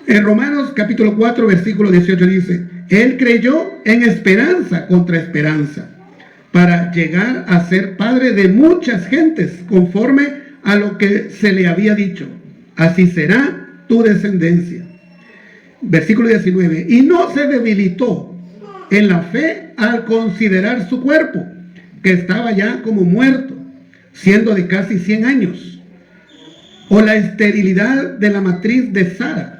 En Romanos capítulo 4, versículo 18 dice: Él creyó en esperanza contra esperanza, para llegar a ser padre de muchas gentes, conforme a lo que se le había dicho: así será tu descendencia. Versículo 19: y no se debilitó en la fe al considerar su cuerpo, que estaba ya como muerto, siendo de casi 100 años, o la esterilidad de la matriz de Sara.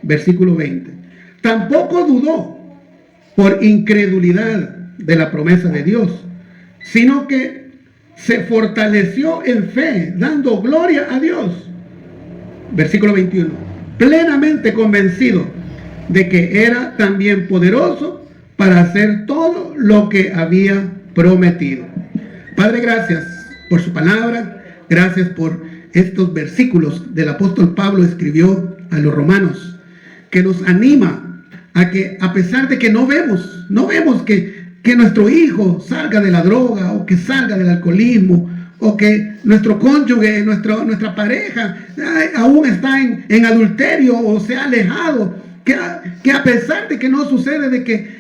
Versículo 20: tampoco dudó por incredulidad de la promesa de Dios, sino que se fortaleció en fe, dando gloria a Dios. Versículo 21: plenamente convencido de que era también poderoso para hacer todo lo que había prometido. Padre, gracias por su palabra, gracias por estos versículos del apóstol Pablo escribió a los romanos, que nos anima a que, a pesar de que no vemos que nuestro hijo salga de la droga, o que salga del alcoholismo, o que nuestro cónyuge, nuestra pareja aún está en adulterio o se ha alejado, que a pesar de que no sucede, de que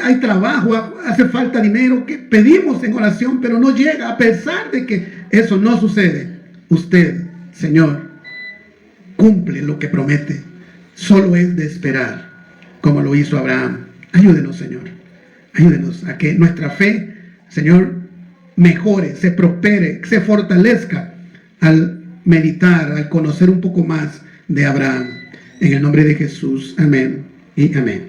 hay trabajo, hace falta dinero, que pedimos en oración pero no llega, a pesar de que eso no sucede, usted, Señor, cumple lo que promete. Solo es de esperar, como lo hizo Abraham. Ayúdenos, Señor. Ayúdenos a que nuestra fe, Señor, mejore, se prospere, se fortalezca al meditar, al conocer un poco más de Abraham. En el nombre de Jesús. Amén y amén.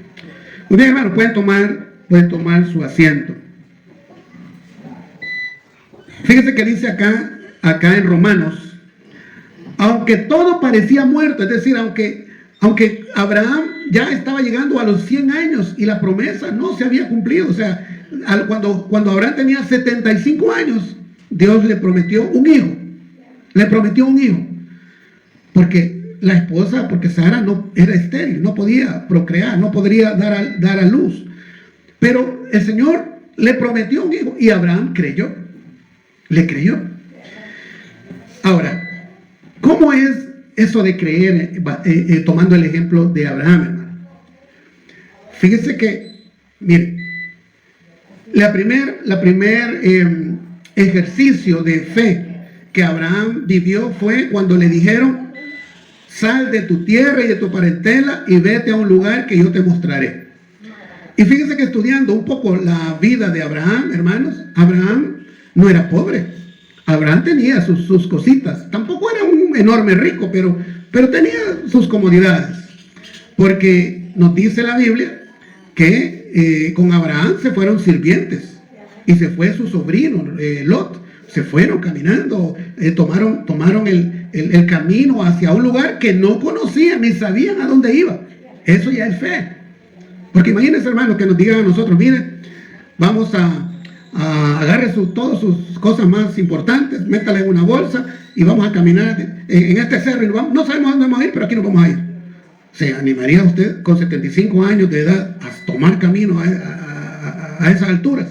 Muy bien, hermanos, pueden tomar su asiento. Fíjense que dice acá en Romanos: aunque todo parecía muerto, es decir, aunque Abraham ya estaba llegando a los 100 años y la promesa no se había cumplido. O sea, cuando Abraham tenía 75 años, Dios le prometió un hijo. Le prometió un hijo. Porque Sara no era estéril, no podía procrear, no podría dar a luz. Pero el Señor le prometió un hijo y Abraham creyó. Le creyó. Ahora, ¿cómo es eso de creer, tomando el ejemplo de Abraham, hermano? Fíjese que, mire, la primer ejercicio de fe que Abraham vivió fue cuando le dijeron: sal de tu tierra y de tu parentela y vete a un lugar que yo te mostraré. Y fíjense que estudiando un poco la vida de Abraham, hermanos, Abraham no era pobre. Abraham tenía sus cositas. Tampoco era un enorme rico, pero tenía sus comodidades. Porque nos dice la Biblia que con Abraham se fueron sirvientes. Y se fue su sobrino, Lot. Se fueron caminando, tomaron el camino hacia un lugar que no conocían ni sabían a dónde iba. Eso ya es fe. Porque imagínense, hermanos, que nos digan a nosotros: mire, vamos a agarre todas sus cosas más importantes, métala en una bolsa y vamos a caminar en este cerro, y no sabemos a dónde vamos a ir, pero aquí nos vamos a ir. ¿Se animaría usted con 75 años de edad a tomar camino a esas alturas?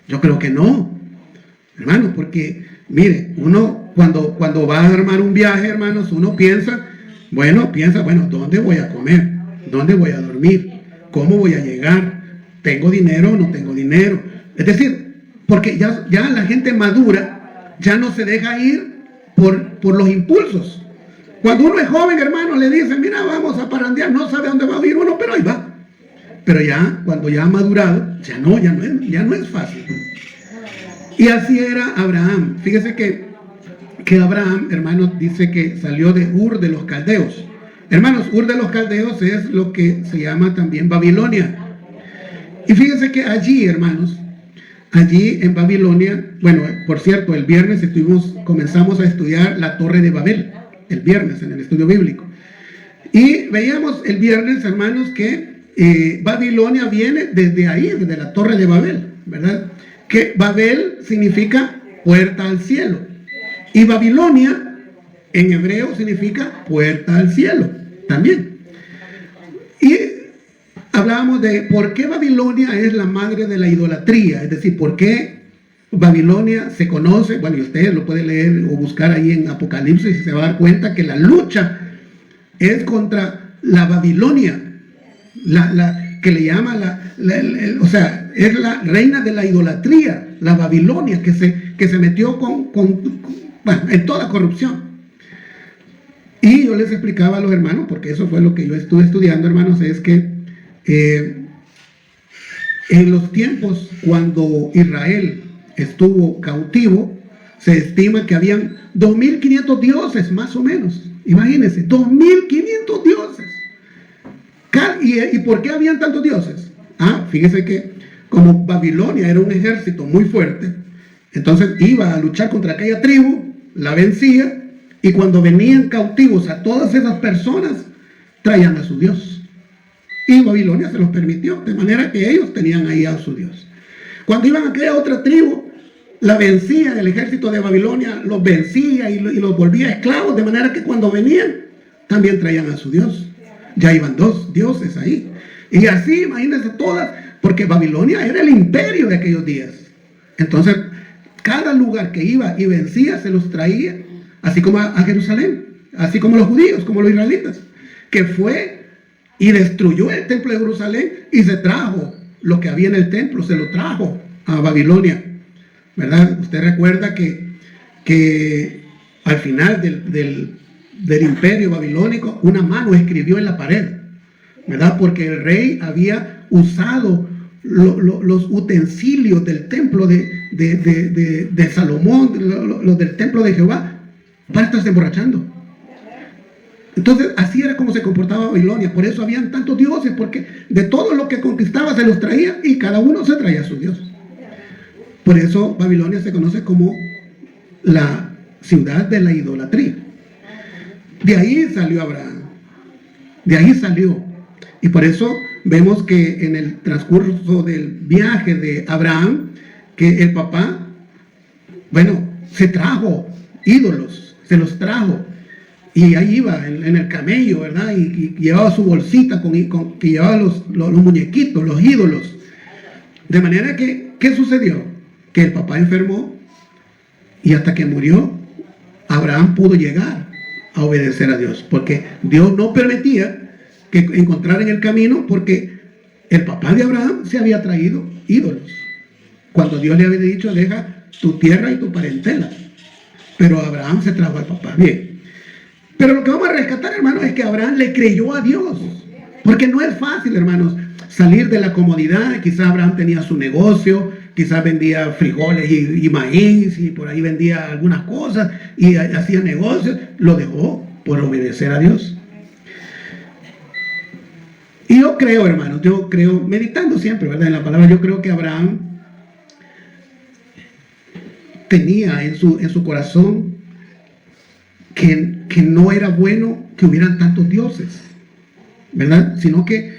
Yo creo que no, hermano, porque mire, uno cuando va a armar un viaje, hermanos, uno piensa, ¿dónde voy a comer? ¿Dónde voy a dormir? ¿Cómo voy a llegar? ¿Tengo dinero o no tengo dinero? Es decir, porque ya la gente madura ya no se deja ir por los impulsos. Cuando uno es joven, hermano, le dicen: mira, vamos a parrandear, no sabe dónde va a ir uno, pero ahí va. Pero ya, cuando ya ha madurado, ya no es fácil. Y así era Abraham. Fíjese que Abraham, hermanos, dice que salió de Ur de los Caldeos. Hermanos, Ur de los Caldeos es lo que se llama también Babilonia. Y fíjense que allí, hermanos, allí en Babilonia, bueno, por cierto, el viernes comenzamos a estudiar la Torre de Babel, el viernes en el estudio bíblico. Y veíamos el viernes, hermanos, que Babilonia viene desde ahí, desde la Torre de Babel, ¿verdad? Que Babel significa puerta al cielo. Y Babilonia en hebreo significa puerta al cielo también. Y hablábamos de por qué Babilonia es la madre de la idolatría, es decir, por qué Babilonia se conoce, bueno, y usted lo puede leer o buscar ahí en Apocalipsis y se va a dar cuenta que la lucha es contra la Babilonia, que le llama o sea, es la reina de la idolatría, la Babilonia, que se metió bueno, en toda corrupción. Y yo les explicaba a los hermanos, porque eso fue lo que yo estuve estudiando, hermanos, es que en los tiempos cuando Israel estuvo cautivo, se estima que habían 2.500 dioses, más o menos. Imagínense, 2.500 dioses. ¿Y por qué habían tantos dioses? Fíjese que como Babilonia era un ejército muy fuerte, entonces iba a luchar contra aquella tribu, la vencía, y cuando venían cautivos a todas esas personas, traían a su Dios. Y Babilonia se los permitió, de manera que ellos tenían ahí a su Dios. Cuando iban a aquella otra tribu, la vencía, el ejército de Babilonia los vencía y los volvía esclavos, de manera que cuando venían, también traían a su Dios. Ya iban 2 dioses ahí. Y así, imagínense todas, porque Babilonia era el imperio de aquellos días. Entonces, cada lugar que iba y vencía, se los traía, así como a Jerusalén, así como los judíos, como los israelitas, que fue y destruyó el templo de Jerusalén y se trajo lo que había en el templo, se lo trajo a Babilonia, ¿verdad? Usted recuerda que al final del imperio babilónico, una mano escribió en la pared, ¿verdad? Porque el rey había usado los utensilios del templo de Salomón, los del templo de Jehová, para estarse emborrachando. Entonces, así era como se comportaba Babilonia. Por eso habían tantos dioses, porque de todo lo que conquistaba se los traía y cada uno se traía a su Dios. Por eso Babilonia se conoce como la ciudad de la idolatría. De ahí salió Abraham. De ahí salió. Y por eso vemos que en el transcurso del viaje de Abraham, que el papá, bueno, se trajo ídolos, se los trajo. Y ahí iba en el camello, ¿verdad? Y llevaba su bolsita que llevaba los muñequitos, los ídolos. De manera que, ¿qué sucedió? Que el papá enfermó y hasta que murió, Abraham pudo llegar a obedecer a Dios. Porque Dios no permitía que encontrara en el camino, porque el papá de Abraham se había traído ídolos. Cuando Dios le había dicho, deja tu tierra y tu parentela. Pero Abraham se trajo al papá. Bien. Pero lo que vamos a rescatar, hermanos, es que Abraham le creyó a Dios. Porque no es fácil, hermanos, salir de la comodidad. Quizás Abraham tenía su negocio, quizás vendía frijoles y maíz, y por ahí vendía algunas cosas, y hacía negocios. Lo dejó por obedecer a Dios. Y yo creo, hermanos, meditando siempre, ¿verdad?, en la palabra, yo creo que Abraham tenía en su corazón que no era bueno que hubieran tantos dioses, ¿verdad? Sino que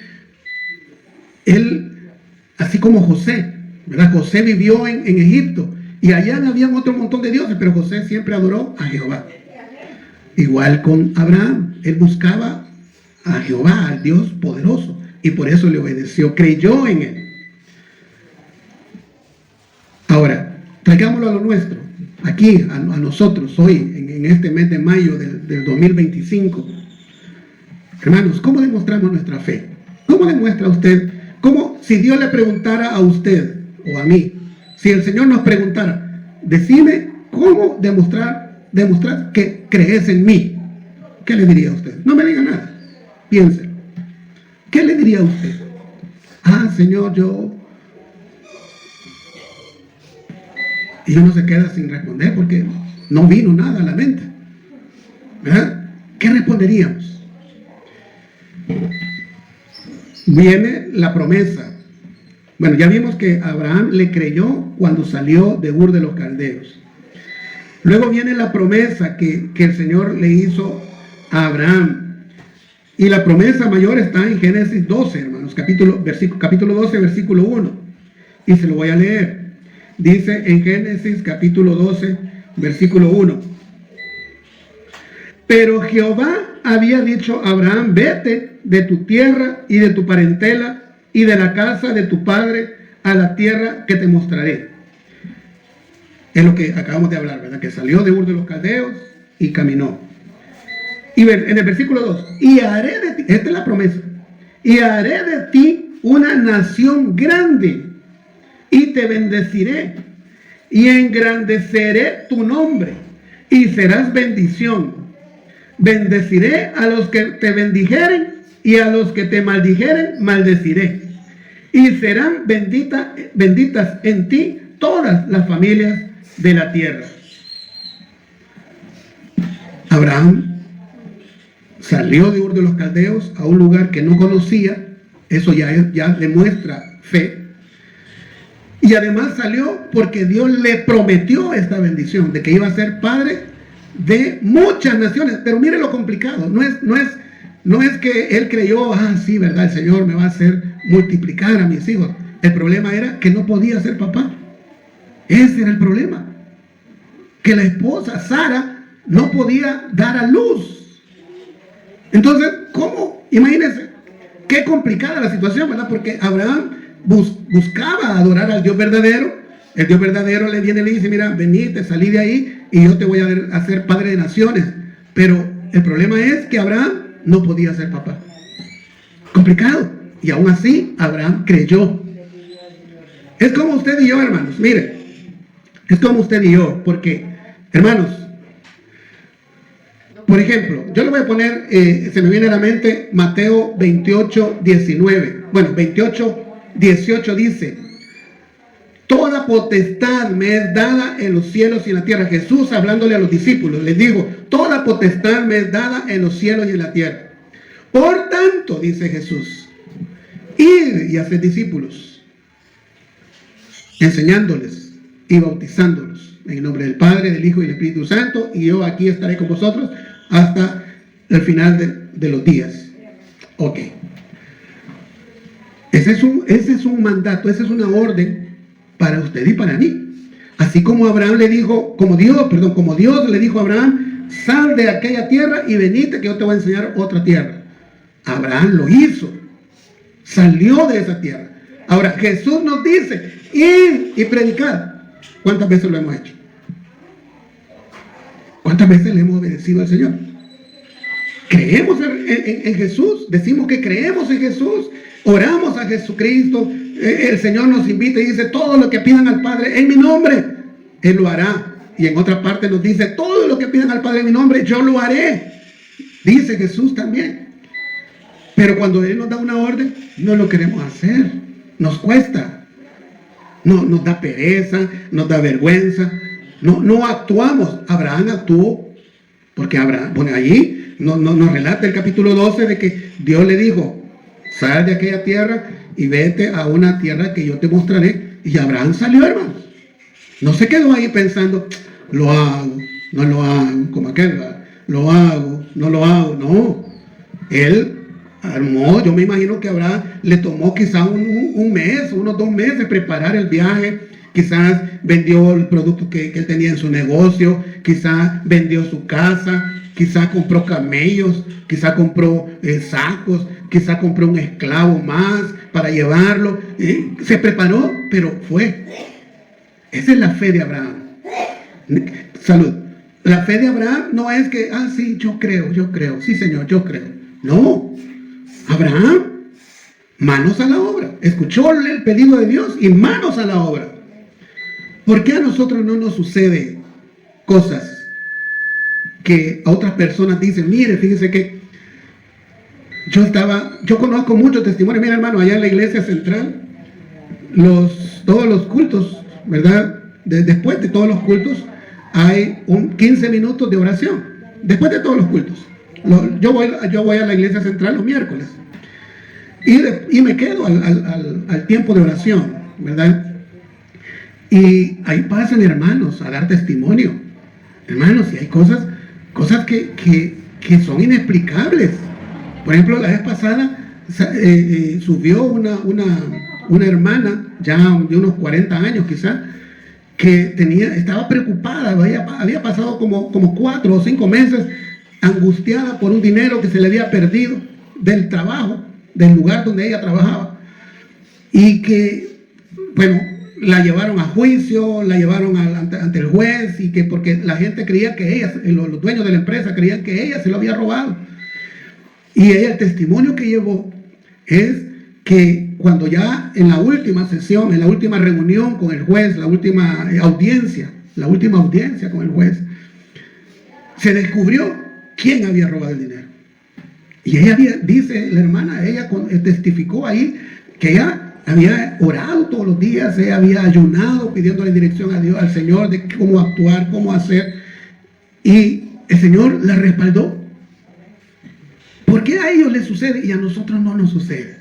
él, así como José, ¿verdad? José vivió en Egipto y allá había otro montón de dioses, pero José siempre adoró a Jehová. Igual con Abraham, él buscaba a Jehová, al Dios poderoso, y por eso le obedeció, creyó en él. Ahora, traigámoslo a lo nuestro, aquí, a nosotros, hoy, en este mes de mayo del 2025. Hermanos, ¿cómo demostramos nuestra fe? ¿Cómo demuestra usted? ¿Cómo, si Dios le preguntara a usted o a mí, si el Señor nos preguntara, decime cómo demostrar que crees en mí? ¿Qué le diría a usted? No me diga nada, piénselo. ¿Qué le diría a usted? Señor, y uno se queda sin responder porque no vino nada a la mente, ¿verdad? ¿Qué responderíamos? Viene la promesa. Bueno, ya vimos que Abraham le creyó cuando salió de Ur de los Caldeos. Luego viene la promesa que el Señor le hizo a Abraham. Y la promesa mayor está en Génesis 12, hermanos, capítulo 12, versículo 1. Y se lo voy a leer. Dice en Génesis capítulo 12, versículo 1. Pero Jehová había dicho a Abraham, vete de tu tierra y de tu parentela y de la casa de tu padre a la tierra que te mostraré. Es lo que acabamos de hablar, ¿verdad? Que salió de Ur de los Caldeos y caminó. Y en el versículo 2, y haré de ti, esta es la promesa, y haré de ti una nación grande, y te bendeciré, y engrandeceré tu nombre, y serás bendición. Bendeciré a los que te bendijeren, y a los que te maldijeren, maldeciré. Y serán benditas en ti todas las familias de la tierra. Abraham salió de Ur de los Caldeos a un lugar que no conocía. Eso ya demuestra fe. Y además salió porque Dios le prometió esta bendición de que iba a ser padre de muchas naciones. Pero mire lo complicado. No es que él creyó, sí, verdad, el Señor me va a hacer multiplicar a mis hijos. El problema era que no podía ser papá. Ese era el problema. Que la esposa, Sara, no podía dar a luz. Entonces, ¿cómo? Imagínense, qué complicada la situación, ¿verdad? Porque Abraham buscaba adorar al Dios verdadero. El Dios verdadero le viene y le dice, mira, venite, salí de ahí y yo te voy a hacer padre de naciones. Pero el problema es que Abraham no podía ser papá. Complicado. Y aún así, Abraham creyó. Es como usted y yo, hermanos. Mire, es como usted y yo, porque, hermanos, por ejemplo, yo le voy a poner, se me viene a la mente Mateo 28, 19. Bueno, 28, 18 dice, toda potestad me es dada en los cielos y en la tierra. Jesús hablándole a los discípulos, les digo, toda potestad me es dada en los cielos y en la tierra. Por tanto, dice Jesús, id y haced discípulos, enseñándoles y bautizándolos en el nombre del Padre, del Hijo y del Espíritu Santo, y yo aquí estaré con vosotros hasta el final de los días. Ok. Ese es un mandato, esa es una orden para usted y para mí. Así como Abraham le dijo, como Dios le dijo a Abraham, sal de aquella tierra y venite que yo te voy a enseñar otra tierra. Abraham lo hizo, salió de esa tierra. Ahora Jesús nos dice, id y predicar. ¿Cuántas veces lo hemos hecho? ¿Cuántas veces le hemos obedecido al Señor? Creemos en Jesús, decimos que creemos en Jesús, oramos a Jesucristo, el Señor nos invita y dice, todo lo que pidan al Padre en mi nombre, Él lo hará. Y en otra parte nos dice, todo lo que pidan al Padre en mi nombre, yo lo haré. Dice Jesús también. Pero cuando Él nos da una orden, no lo queremos hacer, nos cuesta, nos da pereza, nos da vergüenza. No actuamos. Abraham actuó, porque Abraham, bueno, allí nos relata el capítulo 12 de que Dios le dijo, sal de aquella tierra y vete a una tierra que yo te mostraré. Y Abraham salió, hermanos. No se quedó ahí pensando, lo hago, no lo hago, como aquel, lo hago, no lo hago. No, él armó, yo me imagino que Abraham le tomó quizás un mes, unos 2 meses preparar el viaje. Quizás vendió el producto que él tenía en su negocio, quizás vendió su casa, quizás compró camellos, quizás compró sacos, quizás compró un esclavo más para llevarlo. Se preparó, pero fue. Esa es la fe de Abraham. Salud. La fe de Abraham no es que, sí, yo creo, sí, Señor, yo creo. No. Abraham, manos a la obra. Escuchó el pedido de Dios y manos a la obra. ¿Por qué a nosotros no nos sucede cosas que a otras personas dicen? Mire, fíjese que yo conozco muchos testimonios. Mira, hermano, allá en la iglesia central, todos los cultos, ¿verdad? Después de todos los cultos, hay 15 minutos de oración. Después de todos los cultos. Yo voy a la iglesia central los miércoles. Y me quedo al tiempo de oración, ¿verdad? Y ahí pasan hermanos a dar testimonio. Hermanos, y hay cosas que son inexplicables. Por ejemplo, la vez pasada subió una hermana, ya de unos 40 años quizás, que estaba preocupada, había pasado como 4 o 5 meses angustiada por un dinero que se le había perdido del trabajo, del lugar donde ella trabajaba. Y que, bueno, la llevaron a juicio, la llevaron ante el juez, y que porque la gente creía que ella, los dueños de la empresa creían que ella se lo había robado. Y ella, el testimonio que llevó es que cuando ya en la última sesión, en la última reunión con el juez, la última audiencia con el juez, se descubrió quién había robado el dinero. Y ella dice la hermana, ella testificó ahí que ella había orado todos los días, ella había ayunado pidiéndole dirección a Dios, al Señor, de cómo actuar, cómo hacer, y el Señor la respaldó. ¿Por qué a ellos les sucede y a nosotros no nos sucede?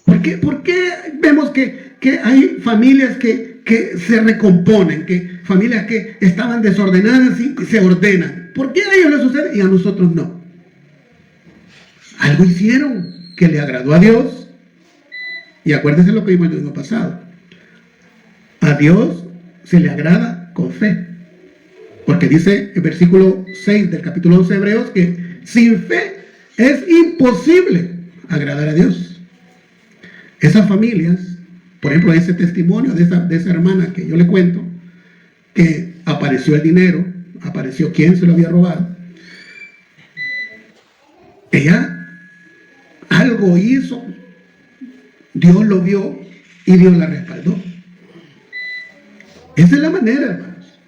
¿Por qué vemos que hay familias que se recomponen, que familias que estaban desordenadas y se ordenan? ¿Por qué a ellos les sucede y a nosotros no? Algo hicieron que le agradó a Dios. Y acuérdense lo que vimos el domingo pasado. A Dios se le agrada con fe. Porque dice el versículo 6 del capítulo 11 de Hebreos que sin fe es imposible agradar a Dios. Esas familias, por ejemplo, ese testimonio de esa hermana que yo le cuento, que apareció el dinero, apareció quién se lo había robado. Ella algo hizo, Dios lo vio y Dios la respaldó. Esa es la manera, hermanos.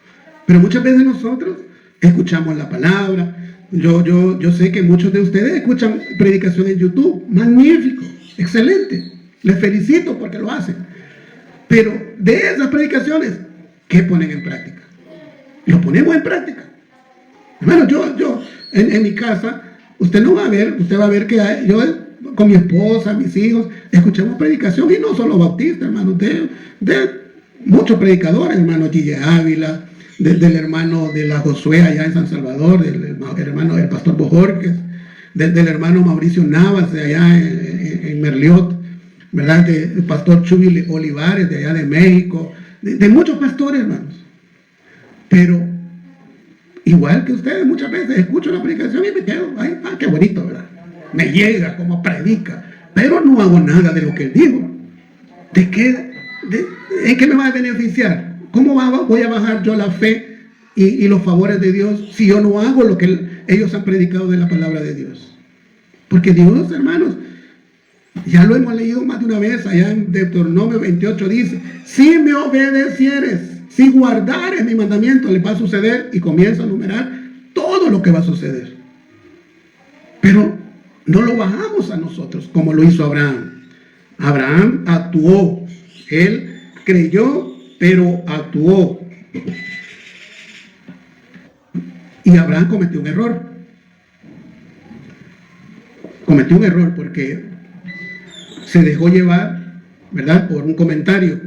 Pero muchas veces nosotros escuchamos la palabra. Yo sé que muchos de ustedes escuchan predicación en YouTube. Magnífico, excelente. Les felicito porque lo hacen. Pero de esas predicaciones, ¿qué ponen en práctica? Lo ponemos en práctica. Hermano, yo en mi casa, usted va a ver que yo con mi esposa, mis hijos, escuchamos predicación, y no solo bautistas, hermano, de muchos predicadores, hermano Gille Ávila, del hermano de la Josué allá en San Salvador, del hermano del pastor Bojorques, del hermano Mauricio Navas de allá en Merliot, ¿verdad? Del pastor Chubi Olivares de allá de México, de muchos pastores, hermanos. Pero igual que ustedes, muchas veces escucho la predicación y me quedo, ay, qué bonito, ¿verdad? Me llega como predica, pero no hago nada de lo que él dijo. ¿En qué me va a beneficiar? ¿Cómo voy a bajar yo la fe y los favores de Dios si yo no hago lo que ellos han predicado de la palabra de Dios? Porque Dios, hermanos, ya lo hemos leído más de una vez, allá en Deuteronomio 28 dice, si me obedecieres, si guardares mi mandamiento, les va a suceder, y comienza a enumerar todo lo que va a suceder. Pero no lo bajamos a nosotros como lo hizo Abraham. Abraham actuó, él creyó, pero actuó. Y Abraham cometió un error. Cometió un error porque se dejó llevar, ¿verdad?, por un comentario.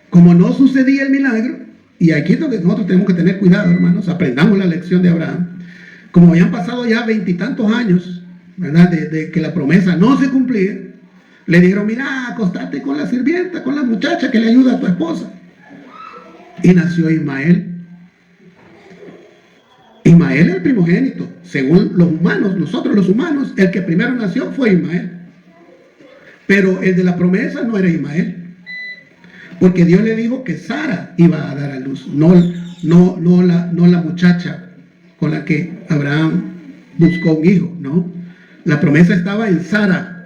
Como no sucedía el milagro, y aquí es donde nosotros tenemos que tener cuidado, hermanos, aprendamos la lección de Abraham. Como habían pasado ya 20 y tantos años, ¿verdad?, de que la promesa no se cumplía, le dijeron, mira, acostate con la sirvienta, con la muchacha que le ayuda a tu esposa. Y nació Ismael. Ismael es el primogénito. Según los humanos, nosotros los humanos, el que primero nació fue Ismael. Pero el de la promesa no era Ismael. Porque Dios le dijo que Sara iba a dar a luz, no la muchacha con la que Abraham buscó un hijo, ¿no? La promesa estaba en Sara.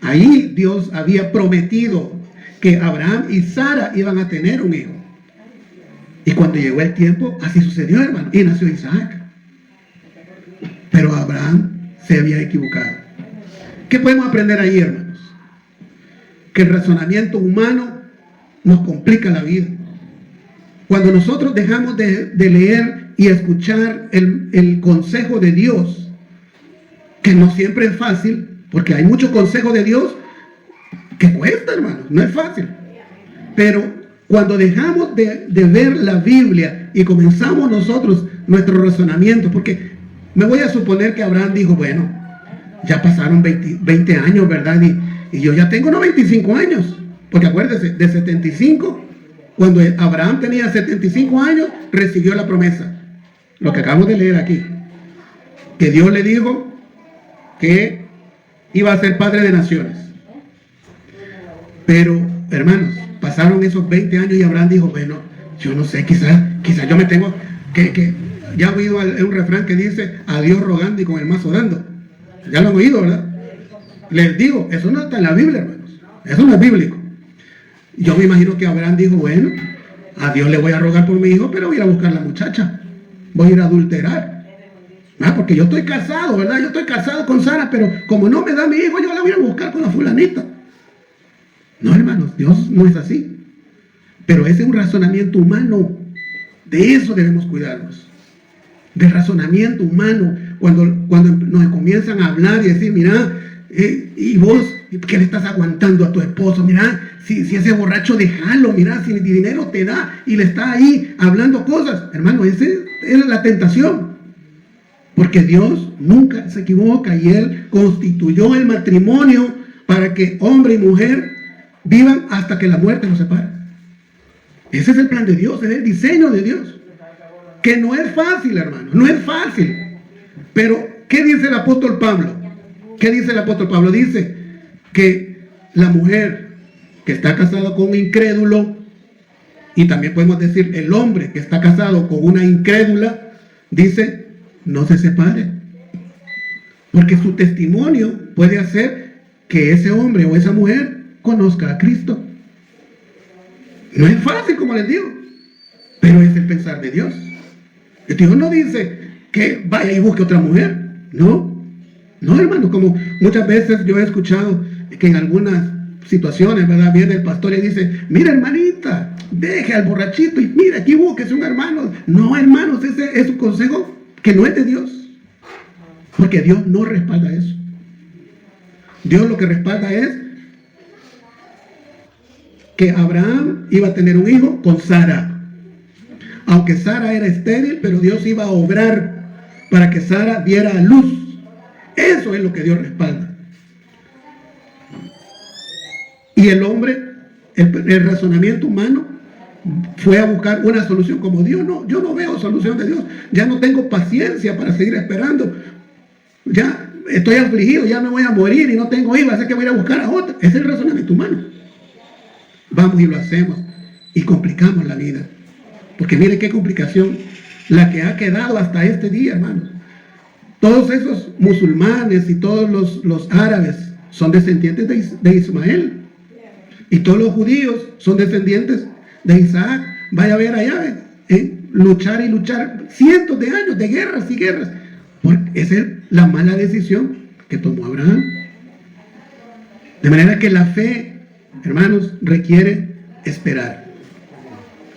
Ahí Dios había prometido que Abraham y Sara iban a tener un hijo. Y cuando llegó el tiempo, así sucedió, hermano, y nació Isaac. Pero Abraham se había equivocado. ¿Qué podemos aprender ahí, hermanos? Que el razonamiento humano nos complica la vida. Cuando nosotros dejamos de leer y escuchar el consejo de Dios, que no siempre es fácil, porque hay mucho consejo de Dios que cuesta, hermanos, no es fácil. Pero cuando dejamos de ver la Biblia y comenzamos nosotros nuestro razonamiento, porque me voy a suponer que Abraham dijo, bueno, ya pasaron 20 años, ¿verdad? Y yo ya tengo 95 años, porque acuérdese, de 75, cuando Abraham tenía 75 años, recibió la promesa. Lo que acabamos de leer aquí, que Dios le dijo que iba a ser padre de naciones. Pero hermanos, pasaron esos 20 años y Abraham dijo, bueno, yo no sé, quizás yo me tengo que ya he oído un refrán que dice, a Dios rogando y con el mazo dando. Ya lo han oído, ¿verdad? Les digo, eso no está en la Biblia, hermanos. Eso no es bíblico. Yo me imagino que Abraham dijo, bueno, a Dios le voy a rogar por mi hijo, pero voy a ir a buscar a la muchacha. Voy a ir a adulterar. Porque yo estoy casado, ¿verdad? Yo estoy casado con Sara, pero como no me da mi hijo, yo la voy a buscar con la fulanita. No, hermanos, Dios no es así. Pero ese es un razonamiento humano. De eso debemos cuidarnos. Del razonamiento humano. Cuando nos comienzan a hablar y decir, mira, y vos, ¿qué le estás aguantando a tu esposo? Mira, si ese borracho, déjalo, mira, si dinero te da y le está ahí hablando cosas. Hermano, esa es la tentación. Porque Dios nunca se equivoca y Él constituyó el matrimonio para que hombre y mujer vivan hasta que la muerte los separe. Ese es el plan de Dios, es el diseño de Dios. Que no es fácil, hermano, no es fácil. Pero, ¿qué dice el apóstol Pablo? ¿Qué dice el apóstol Pablo? Dice que la mujer que está casada con un incrédulo, y también podemos decir el hombre que está casado con una incrédula, dice, no se separe. Porque su testimonio puede hacer que ese hombre o esa mujer conozca a Cristo. No es fácil, como les digo, pero es el pensar de Dios. Dios no dice que vaya y busque otra mujer. No, hermano, como muchas veces yo he escuchado que en algunas situaciones, ¿verdad? Viene el pastor y dice, mira, hermanita, deje al borrachito y mira, aquí búsquese un hermano. No, hermanos, ese es un consejo que no es de Dios. Porque Dios no respalda eso. Dios lo que respalda es que Abraham iba a tener un hijo con Sara. Aunque Sara era estéril, pero Dios iba a obrar para que Sara diera a luz. Eso es lo que Dios respalda. Y el hombre, el razonamiento humano, fue a buscar una solución como Dios. No, yo no veo solución de Dios. Ya no tengo paciencia para seguir esperando. Ya estoy afligido, ya me voy a morir y no tengo hijos, así que voy a ir a buscar a otra. Ese es el razonamiento humano. Vamos y lo hacemos y complicamos la vida. Porque mire qué complicación la que ha quedado hasta este día, hermanos. Todos esos musulmanes y todos los árabes son descendientes de Ismael. Y todos los judíos son descendientes de Isaac. Vaya a ver allá, luchar y luchar cientos de años de guerras y guerras. Porque esa es la mala decisión que tomó Abraham. De manera que la fe, hermanos, requiere esperar.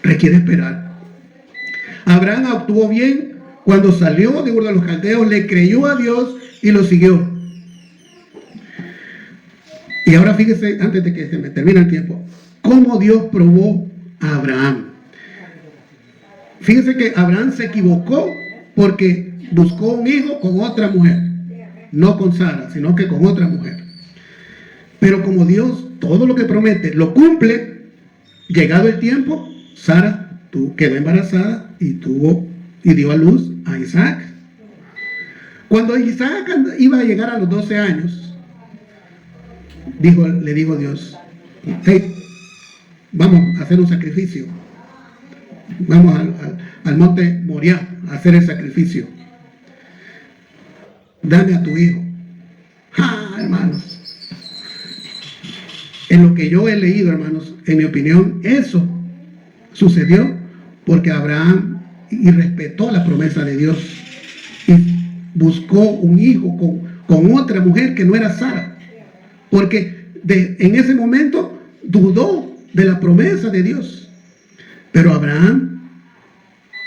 Requiere esperar. Abraham actuó bien cuando salió de Ur de los Caldeos, le creyó a Dios y lo siguió. Y ahora fíjese, antes de que se me termine el tiempo, cómo Dios probó a Abraham. Fíjese que Abraham se equivocó porque buscó un hijo con otra mujer. No con Sara, sino que con otra mujer. Pero como Dios todo lo que promete lo cumple, llegado el tiempo, Sara quedó embarazada y dio a luz a Isaac. Cuando Isaac iba a llegar a los 12 años, le dijo Dios, hey, vamos a hacer un sacrificio. Vamos al monte Moriah a hacer el sacrificio. Dame a tu hijo. Hermanos, en lo que yo he leído, hermanos, en mi opinión, eso sucedió porque Abraham irrespetó la promesa de Dios y buscó un hijo con otra mujer que no era Sara, porque en ese momento dudó de la promesa de Dios. Pero Abraham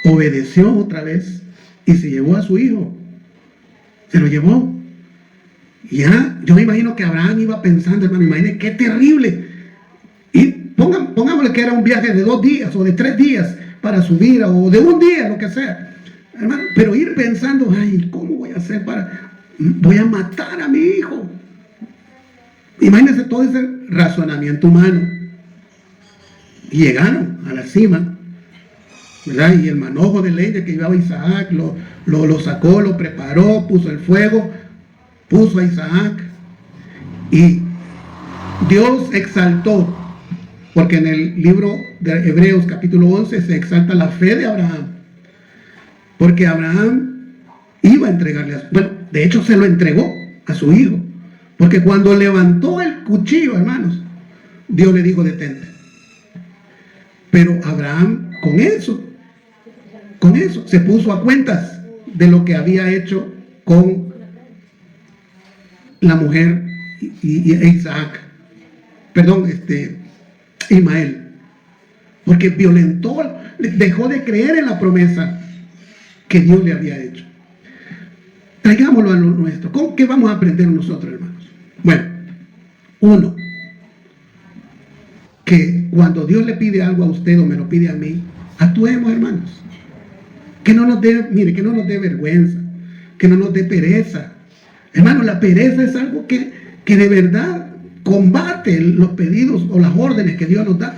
obedeció otra vez y se llevó a su hijo. Se lo llevó. Ya, yo me imagino que Abraham iba pensando, hermano, imagínate qué terrible. Y pongámosle que era un viaje de 2 días o de 3 días para subir, o de 1 día, lo que sea. Hermano, pero ir pensando, ay, ¿cómo voy a hacer voy a matar a mi hijo? Imagínense todo ese razonamiento humano. Y llegaron a la cima, ¿verdad? Y el manojo de leña que llevaba Isaac lo sacó, lo preparó, puso el fuego, puso a Isaac. Y Dios exaltó porque en el libro de Hebreos capítulo 11 se exalta la fe de Abraham, porque Abraham iba a entregarle de hecho se lo entregó a su hijo, porque cuando levantó el cuchillo, hermanos, Dios le dijo: detente. Pero Abraham con eso se puso a cuentas de lo que había hecho con la mujer y Isaac, Ismael, porque violentó, dejó de creer en la promesa que Dios le había hecho. Traigámoslo a lo nuestro. ¿Con qué vamos a aprender nosotros, hermanos? Bueno, uno, que cuando Dios le pide algo a usted o me lo pide a mí, actuemos, hermanos. Que no nos dé, que no nos dé vergüenza, que no nos dé pereza. Hermanos, la pereza es algo que de verdad combate los pedidos o las órdenes que Dios nos da.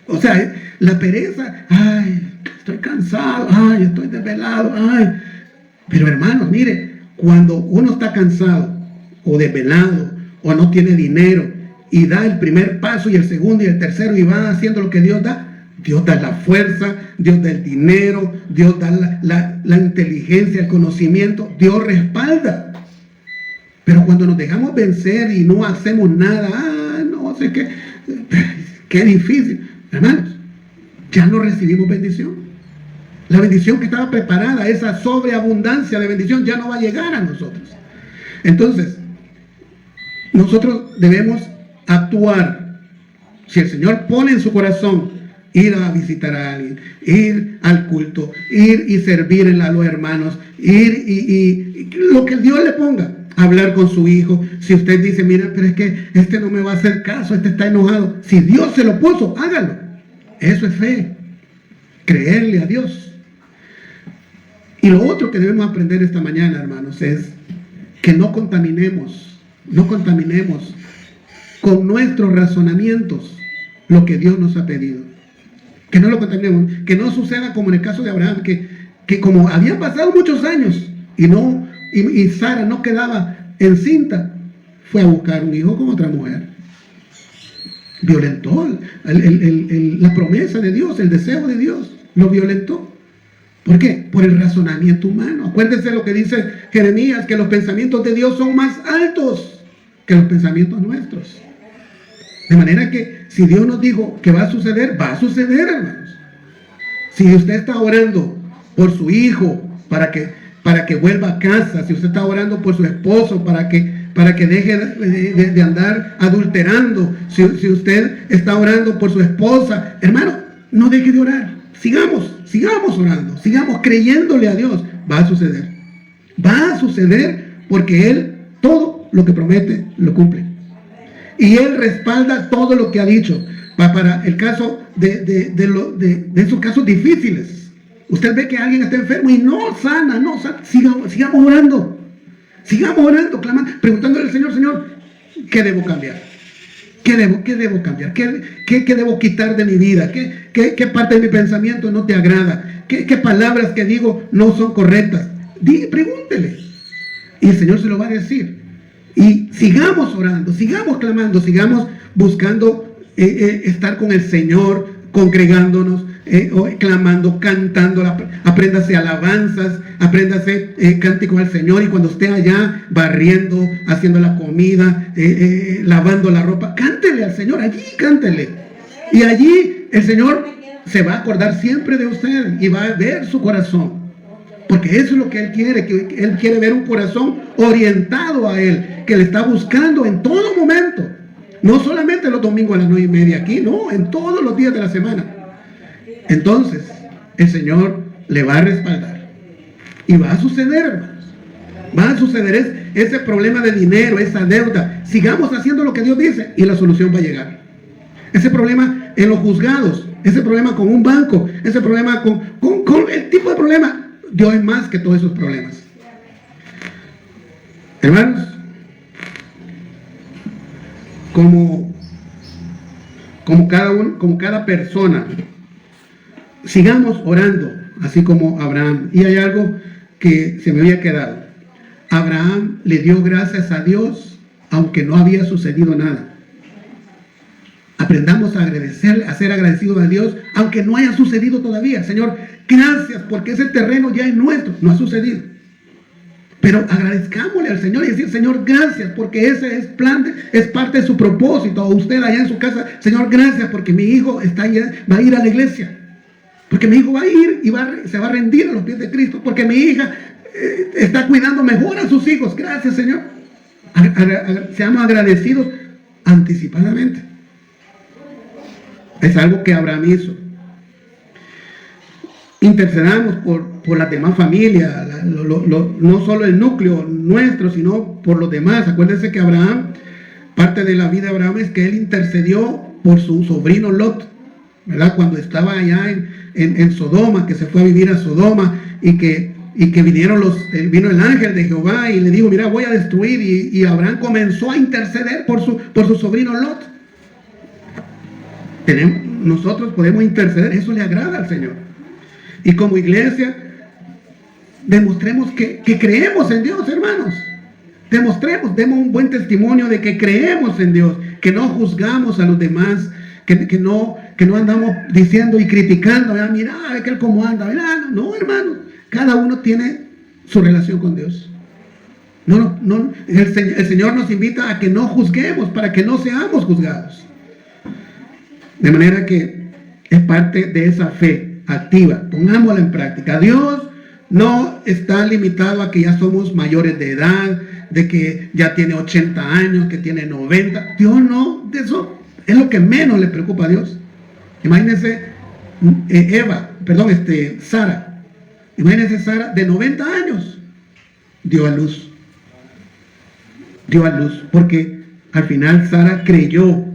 O sea, la pereza, estoy cansado, estoy desvelado, Pero hermanos, mire, cuando uno está cansado o desvelado o no tiene dinero y da el primer paso y el segundo y el tercero y va haciendo lo que Dios da la fuerza, Dios da el dinero, Dios da la inteligencia, el conocimiento, Dios respalda. Pero cuando nos dejamos vencer y no hacemos nada, no sé qué difícil, hermanos, ya no recibimos bendición. La bendición que estaba preparada, esa sobreabundancia de bendición, ya no va a llegar a nosotros. Entonces, nosotros debemos actuar. Si el Señor pone en su corazón ir a visitar a alguien, ir al culto, ir y servir a los hermanos, ir y lo que Dios le ponga, hablar con su hijo. Si usted dice: mira, pero es que este no me va a hacer caso, este está enojado. Si Dios se lo puso, hágalo. Eso es fe, creerle a Dios. Y lo otro que debemos aprender esta mañana, hermanos, es que no contaminemos con nuestros razonamientos lo que Dios nos ha pedido. Que no lo contaminemos, que no suceda como en el caso de Abraham, que como habían pasado muchos años y Sara no quedaba encinta, fue a buscar un hijo con otra mujer. Violentó la promesa de Dios, el deseo de Dios, lo violentó. ¿Por qué? Por el razonamiento humano. Acuérdense lo que dice Jeremías, que los pensamientos de Dios son más altos que los pensamientos nuestros. De manera que si Dios nos dijo que va a suceder, hermanos. Si usted está orando por su hijo para que vuelva a casa, si usted está orando por su esposo para que deje de andar adulterando, si usted está orando por su esposa, hermano, no deje de orar. Sigamos orando, sigamos creyéndole a Dios. Va a suceder porque Él todo lo que promete lo cumple. Y Él respalda todo lo que ha dicho. Para el caso de esos casos difíciles, usted ve que alguien está enfermo y no sana, sigamos orando, clamando, preguntándole al Señor: Señor, ¿qué debo cambiar? ¿Qué debo cambiar? ¿Qué debo quitar de mi vida? ¿Qué parte de mi pensamiento no te agrada? ¿Qué palabras que digo no son correctas? Pregúntele. Y el Señor se lo va a decir. Y sigamos orando, sigamos clamando, sigamos buscando estar con el Señor, congregándonos, clamando, cantando. Apréndase alabanzas, apréndase cánticos al Señor. Y cuando esté allá barriendo, haciendo la comida, lavando la ropa, cántele al Señor, allí cántele. Y allí el Señor se va a acordar siempre de usted y va a ver su corazón. Porque eso es lo que Él quiere, que Él quiere ver un corazón orientado a Él, que le está buscando en todo momento. No solamente los domingos a las 9:30 aquí, no, en todos los días de la semana. Entonces, el Señor le va a respaldar. Y va a suceder, hermanos. Va a suceder ese problema de dinero, esa deuda. Sigamos haciendo lo que Dios dice y la solución va a llegar. Ese problema en los juzgados, ese problema con un banco, ese problema con el tipo de problema. Dios es más que todos esos problemas. Hermanos, como cada persona, sigamos orando, así como Abraham. Y hay algo que se me había quedado. Abraham le dio gracias a Dios, aunque no había sucedido nada. Aprendamos a agradecer, a ser agradecidos a Dios, aunque no haya sucedido todavía. Señor, gracias porque ese terreno ya es nuestro, no ha sucedido. Pero agradezcámosle al Señor y decir, Señor, gracias, porque ese es es parte de su propósito. O usted allá en su casa, Señor, gracias, porque mi hijo va a ir a la iglesia. Porque mi hijo va a ir y se va a rendir a los pies de Cristo. Porque mi hija está cuidando mejor a sus hijos. Gracias, Señor. Seamos agradecidos anticipadamente. Es algo que Abraham hizo. Intercedamos por las demás familias, no solo el núcleo nuestro, sino por los demás. Acuérdense que Abraham, parte de la vida de Abraham es que él intercedió por su sobrino Lot, ¿verdad? Cuando estaba allá en Sodoma, que se fue a vivir a Sodoma y que vino el ángel de Jehová y le dijo, mira, voy a destruir, y Abraham comenzó a interceder por su sobrino Lot. Nosotros podemos interceder, eso le agrada al Señor. Y como iglesia, demostremos que creemos en Dios, hermanos. Demos un buen testimonio de que creemos en Dios, que no juzgamos a los demás, que no andamos diciendo y criticando, mira, aquel cómo anda, mira, no, hermanos, cada uno tiene su relación con Dios. El Señor nos invita a que no juzguemos, para que no seamos juzgados. De manera que es parte de esa fe activa, pongámosla en práctica. Dios no está limitado a que ya somos mayores de edad, de que ya tiene 80 años, que tiene 90. Dios no, de eso es lo que menos le preocupa a Dios. Imagínense Sara. Imagínense Sara de 90 años. Dio a luz, porque al final Sara creyó.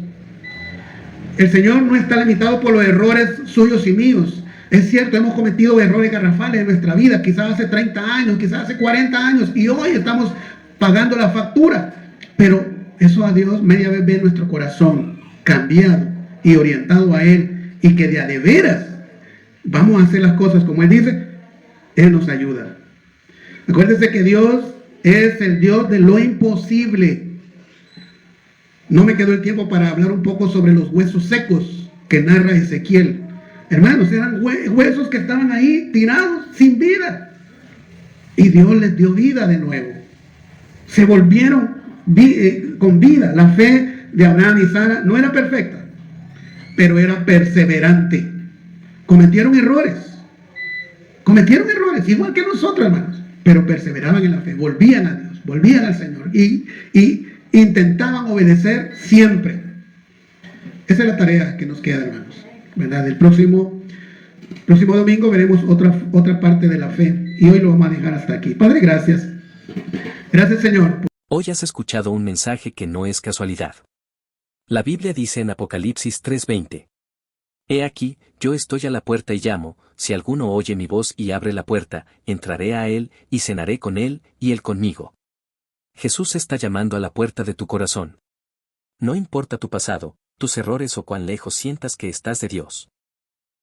El Señor no está limitado por los errores suyos y míos. Es cierto, hemos cometido errores garrafales en nuestra vida, quizás hace 30 años, quizás hace 40 años, y hoy estamos pagando la factura. Pero eso a Dios media vez ve nuestro corazón cambiado y orientado a Él, y que de veras vamos a hacer las cosas como Él dice. Él nos ayuda. Acuérdense que Dios es el Dios de lo imposible. No me quedó el tiempo para hablar un poco sobre los huesos secos que narra Ezequiel. Hermanos, eran huesos que estaban ahí tirados sin vida. Y Dios les dio vida de nuevo. Se volvieron con vida. La fe de Abraham y Sara no era perfecta, pero era perseverante. Cometieron errores, igual que nosotros, hermanos, pero perseveraban en la fe, volvían a Dios, volvían al Señor y intentaban obedecer siempre. Esa es la tarea que nos queda, hermanos, ¿verdad? El próximo domingo veremos otra parte de la fe, y hoy lo vamos a dejar hasta aquí. Padre, gracias. Gracias, Señor. Hoy has escuchado un mensaje que no es casualidad. La Biblia dice en Apocalipsis 3:20: He aquí, yo estoy a la puerta y llamo, si alguno oye mi voz y abre la puerta, entraré a él, y cenaré con él, y él conmigo. Jesús está llamando a la puerta de tu corazón. No importa tu pasado, tus errores o cuán lejos sientas que estás de Dios.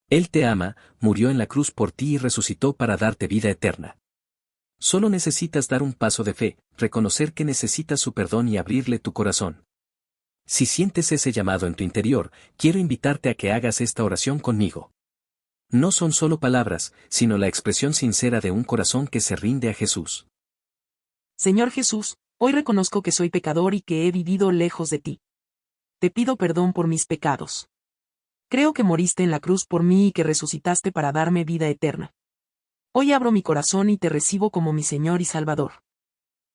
Él te ama, murió en la cruz por ti y resucitó para darte vida eterna. Solo necesitas dar un paso de fe, reconocer que necesitas su perdón y abrirle tu corazón. Si sientes ese llamado en tu interior, quiero invitarte a que hagas esta oración conmigo. No son solo palabras, sino la expresión sincera de un corazón que se rinde a Jesús. Señor Jesús, hoy reconozco que soy pecador y que he vivido lejos de ti. Te pido perdón por mis pecados. Creo que moriste en la cruz por mí y que resucitaste para darme vida eterna. Hoy abro mi corazón y te recibo como mi Señor y Salvador.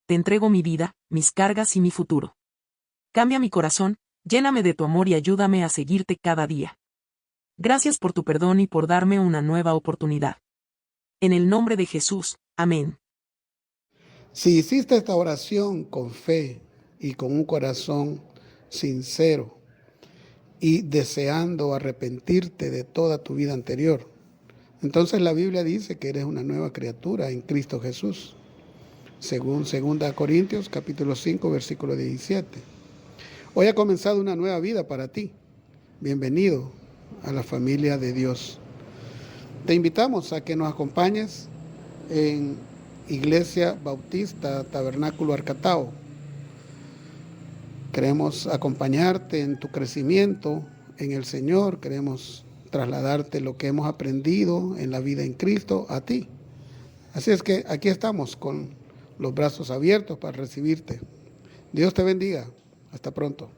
Te entrego mi vida, mis cargas y mi futuro. Cambia mi corazón, lléname de tu amor y ayúdame a seguirte cada día. Gracias por tu perdón y por darme una nueva oportunidad. En el nombre de Jesús, amén. Si hiciste esta oración con fe y con un corazón sincero y deseando arrepentirte de toda tu vida anterior, entonces la Biblia dice que eres una nueva criatura en Cristo Jesús, según 2 Corintios capítulo 5 versículo 17. Hoy ha comenzado una nueva vida para ti. Bienvenido a la familia de Dios. Te invitamos a que nos acompañes en Iglesia Bautista Tabernáculo Arcatao. Queremos acompañarte en tu crecimiento en el Señor, queremos trasladarte lo que hemos aprendido en la vida en Cristo a ti. Así es que aquí estamos con los brazos abiertos para recibirte. Dios te bendiga. Hasta pronto.